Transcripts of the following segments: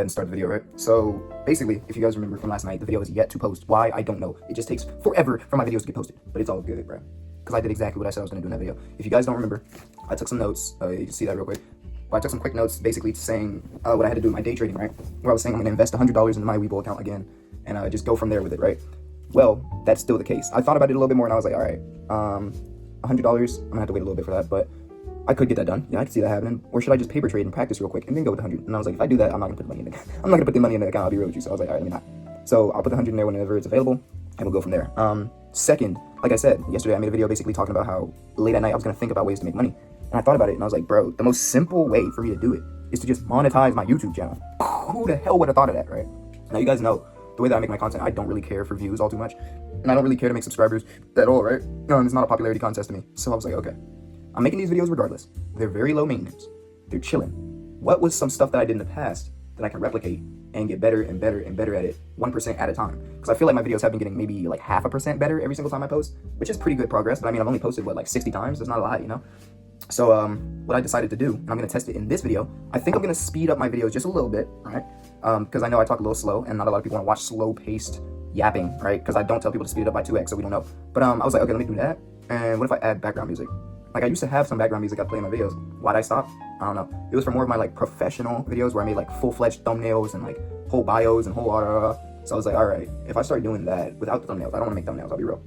ahead and start the video, right? So basically, if you guys remember from last night, the video is yet to post. Why? I don't know. It just takes forever for my videos to get posted, but it's all good, bro. Because I did exactly what I said I was gonna do in that video. If you guys don't remember, I took some notes. You can see that real quick. But I took some quick notes, basically saying what I had to do with my day trading, right? Where I was saying I'm gonna invest $100 into my Webull account again, and just go from there with it, right? Well, that's still the case. I thought about it a little bit more, and I was like, all right, $100. I'm gonna have to wait a little bit for that, but I could get that done. Yeah, I could see that happening. Or should I just paper trade and practice real quick and then go with 100? And I was like, if I do that, I'm not gonna put the money in the I'm not gonna put the money in the account. I'll be real with you. So I was like, all right, let me not. So I'll put the 100 in there whenever it's available, and we'll go from there. Second, like I said yesterday, I made a video basically talking about how late at night I was gonna think about ways to make money, and I thought about it, and I was like, bro, the most simple way for me to do it is to just monetize my YouTube channel. Who the hell would have thought of that, right? Now you guys know the way that I make my content, I don't really care for views all too much, and I don't really care to make subscribers at all, right? It's not a popularity contest to me. So I was like, okay, I'm making these videos regardless. They're very low maintenance. They're chilling. What was some stuff that I did in the past that I can replicate and get better and better and better at it 1% at a time? Because I feel like my videos have been getting maybe like 0.5% better every single time I post, which is pretty good progress. But I mean, I've only posted what, like 60 times? That's not a lot, you know? So what I decided to do, and I'm gonna test it in this video, I think I'm gonna speed up my videos just a little bit, right? Because I know I talk a little slow, and not a lot of people want to watch slow-paced yapping, right? Because I don't tell people to speed it up by 2x, so we don't know. But I was like, okay, let me do that. And what if I add background music? Like, I used to have some background music I play in my videos. Why'd I stop? I don't know. It was for more of my like professional videos where I made like full-fledged thumbnails and like whole bios and whole So I was like, all right, if I start doing that without the thumbnails, I don't want to make thumbnails, I'll be real.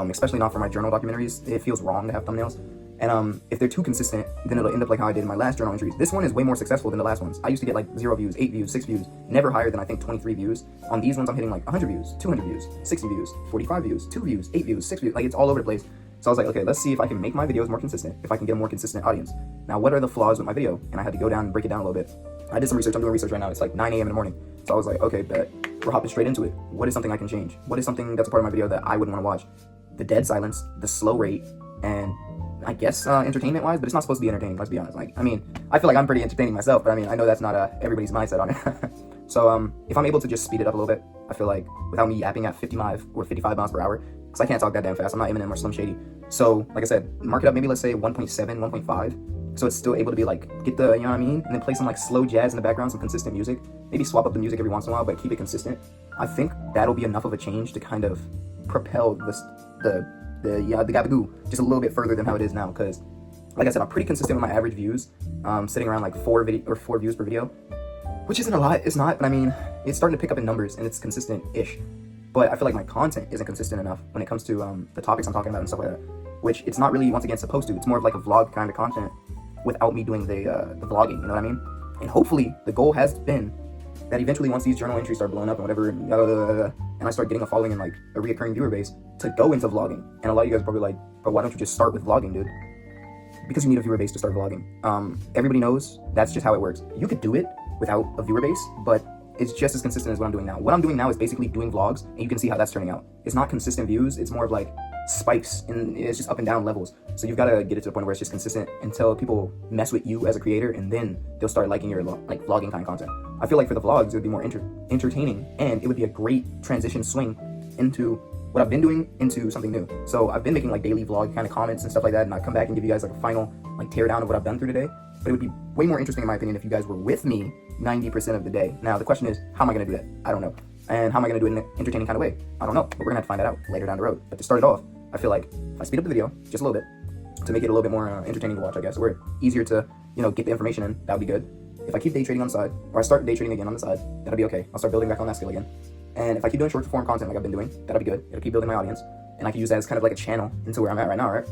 Especially not for my journal documentaries. It feels wrong to have thumbnails. And if they're too consistent, then it'll end up like how I did in my last journal entries. This one is way more successful than the last ones. I used to get like 0 views, 8 views, 6 views, never higher than I think 23 views. On these ones, I'm hitting like 100 views, 200 views, 60 views, 45 views, 2 views, 8 views, 6 views. Like, it's all over the place. So I was like, okay, let's see if I can make my videos more consistent, if I can get a more consistent audience. Now, what are the flaws with my video? And I had to go down and break it down a little bit. I did some research. I'm doing research right now. It's like 9 a.m. in the morning. So I was like, okay, bet. We're hopping straight into it. What is something I can change? What is something that's a part of my video that I wouldn't want to watch? The dead silence, the slow rate, and I guess entertainment-wise, but it's not supposed to be entertaining, let's be honest. Like, I mean, I feel like I'm pretty entertaining myself, but I mean, I know that's not everybody's mindset on it. So if I'm able to just speed it up a little bit, I feel like without me yapping at 55 or 55 miles per hour, because I can't talk that damn fast. I'm not Eminem or Slim Shady. So, like I said, mark it up maybe, let's say 1.7, 1.5. So it's still able to be like, get the, you know what I mean? And then play some like slow jazz in the background, some consistent music. Maybe swap up the music every once in a while, but keep it consistent. I think that'll be enough of a change to kind of propel the gabagoo just a little bit further than how it is now. Because, like I said, I'm pretty consistent with my average views, sitting around like 4 views per video, which isn't a lot. It's not, but I mean, it's starting to pick up in numbers and it's consistent-ish. But I feel like my content isn't consistent enough when it comes to the topics I'm talking about and stuff like that, which it's not really, once again, supposed to. It's more of like a vlog kind of content without me doing the vlogging, you know what I mean? And hopefully the goal has been that eventually, once these journal entries start blowing up and whatever, and I start getting a following and like a reoccurring viewer base, to go into vlogging. And a lot of you guys are probably like, but why don't you just start with vlogging, dude? Because you need a viewer base to start vlogging. Everybody knows that's just how it works. You could do it without a viewer base, but it's just as consistent as what I'm doing now. What I'm doing now is basically doing vlogs, and you can see how that's turning out. It's not consistent views, it's more of like spikes, and it's just up and down levels. So you've got to get it to the point where it's just consistent until people mess with you as a creator, and then they'll start liking your like vlogging kind of content. I feel like for the vlogs, it would be more entertaining, and it would be a great transition swing into what I've been doing into something new. So I've been making like daily vlog kind of comments and stuff like that, and I'll come back and give you guys like a final like tear down of what I've done through today. But it would be way more interesting, in my opinion, if you guys were with me 90% of the day. Now, the question is, how am I going to do that? I don't know. And how am I going to do it in an entertaining kind of way? I don't know. But we're going to have to find that out later down the road. But to start it off, I feel like if I speed up the video just a little bit to make it a little bit more entertaining to watch, I guess, or easier to, you know, get the information in, that would be good. If I keep day trading on the side, or I start day trading again on the side, that'll be okay. I'll start building back on that skill again. And if I keep doing short form content like I've been doing, that'll be good. It'll keep building my audience. And I can use that as kind of like a channel into where I'm at right now, right?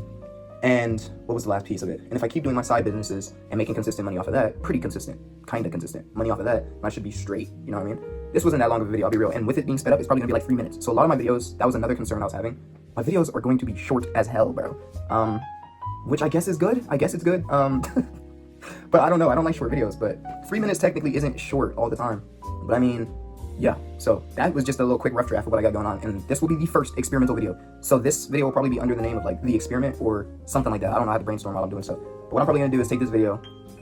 And what was the last piece of it? And if I keep doing my side businesses and making consistent money off of that, pretty consistent, kind of consistent money off of that, I should be straight, you know what I mean? This wasn't that long of a video, I'll be real. And with it being sped up, it's probably gonna be like 3 minutes. So a lot of my videos, that was another concern I was having. My videos are going to be short as hell, bro. Which I guess is good. I guess it's good. But I don't know, I don't like short videos, but 3 minutes technically isn't short all the time. But I mean, yeah, so that was just a little quick rough draft of what I got going on, and this will be the first experimental video. So this video will probably be under the name of like The Experiment or something like that. I don't know how to brainstorm while I'm doing stuff. But what I'm probably gonna do is take this video,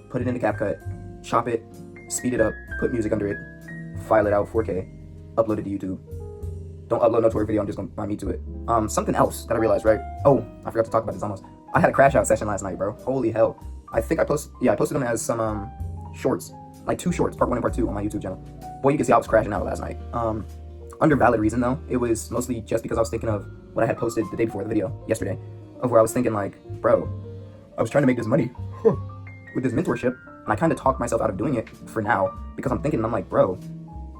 put it into CapCut, chop it, speed it up, put music under it, file it out 4K, upload it to YouTube. Don't upload no Tory video, I'm just gonna find me to it. Something else that I realized, right? Oh, I forgot to talk about this almost. I had a crash out session last night, bro. Holy hell. I think I posted them as some shorts. like 2 shorts, part 1 and part 2 on my YouTube channel. Boy, you can see I was crashing out last night. Under valid reason though. It was mostly just because I was thinking of what I had posted the day before the video, yesterday, of where I was thinking like, bro, I was trying to make this money with this mentorship, and I kind of talked myself out of doing it for now, because I'm thinking, I'm like, bro,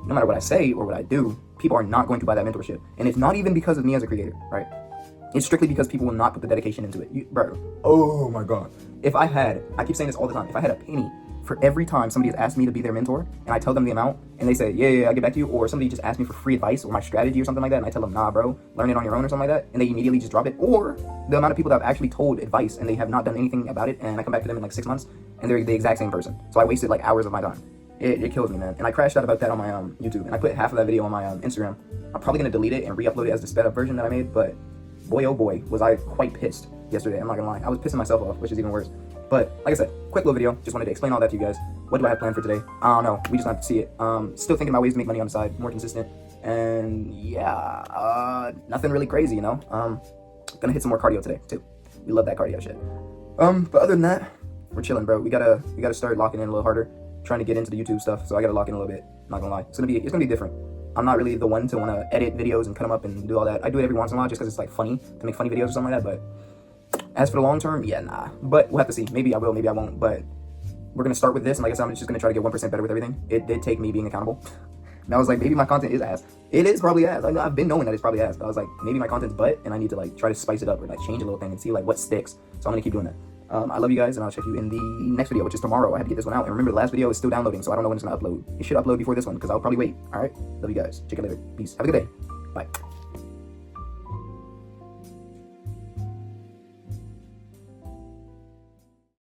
no matter what I say or what I do, people are not going to buy that mentorship. And it's not even because of me as a creator, right? It's strictly because people will not put the dedication into it. Bro, oh my God. If I keep saying this all the time, if I had a penny for every time somebody has asked me to be their mentor, and I tell them the amount, and they say, yeah, I'll get back to you, or somebody just asked me for free advice or my strategy or something like that, and I tell them, nah, bro, learn it on your own or something like that, and they immediately just drop it, or the amount of people that I've actually told advice and they have not done anything about it, and I come back to them in like 6 months, and they're the exact same person. So I wasted like hours of my time. It kills me, man. And I crashed out about that on my YouTube, and I put half of that video on my Instagram. I'm probably gonna delete it and re-upload it as the sped up version that I made, but boy, oh boy, was I quite pissed yesterday. I'm not gonna lie. I was pissing myself off, which is even worse. But like I said, quick little video. Just wanted to explain all that to you guys. What do I have planned for today? I don't know. We just have to see it. Still thinking about ways to make money on the side, more consistent. And yeah, nothing really crazy, you know. Gonna hit some more cardio today too. We love that cardio shit. But other than that, we're chilling, bro. We gotta start locking in a little harder. Trying to get into the YouTube stuff, so I gotta lock in a little bit. Not gonna lie, it's gonna be different. I'm not really the one to want to edit videos and cut them up and do all that. I do it every once in a while just because it's like funny to make funny videos or something like that. But as for the long term, yeah, nah. But we'll have to see. Maybe I will, maybe I won't. But we're gonna start with this, and like I said, I'm just gonna try to get 1% better with everything. It did take me being accountable. And I was like, maybe my content is ass. It is probably ass. Like, I've been knowing that it's probably ass. But I was like, maybe my content's butt, and I need to like try to spice it up or like change a little thing and see like what sticks. So I'm gonna keep doing that. I love you guys, and I'll check you in the next video, which is tomorrow. I had to get this one out. And remember, the last video is still downloading, so I don't know when it's gonna upload. It should upload before this one, because I'll probably wait. All right? Love you guys. Check you later. Peace. Have a good day. Bye.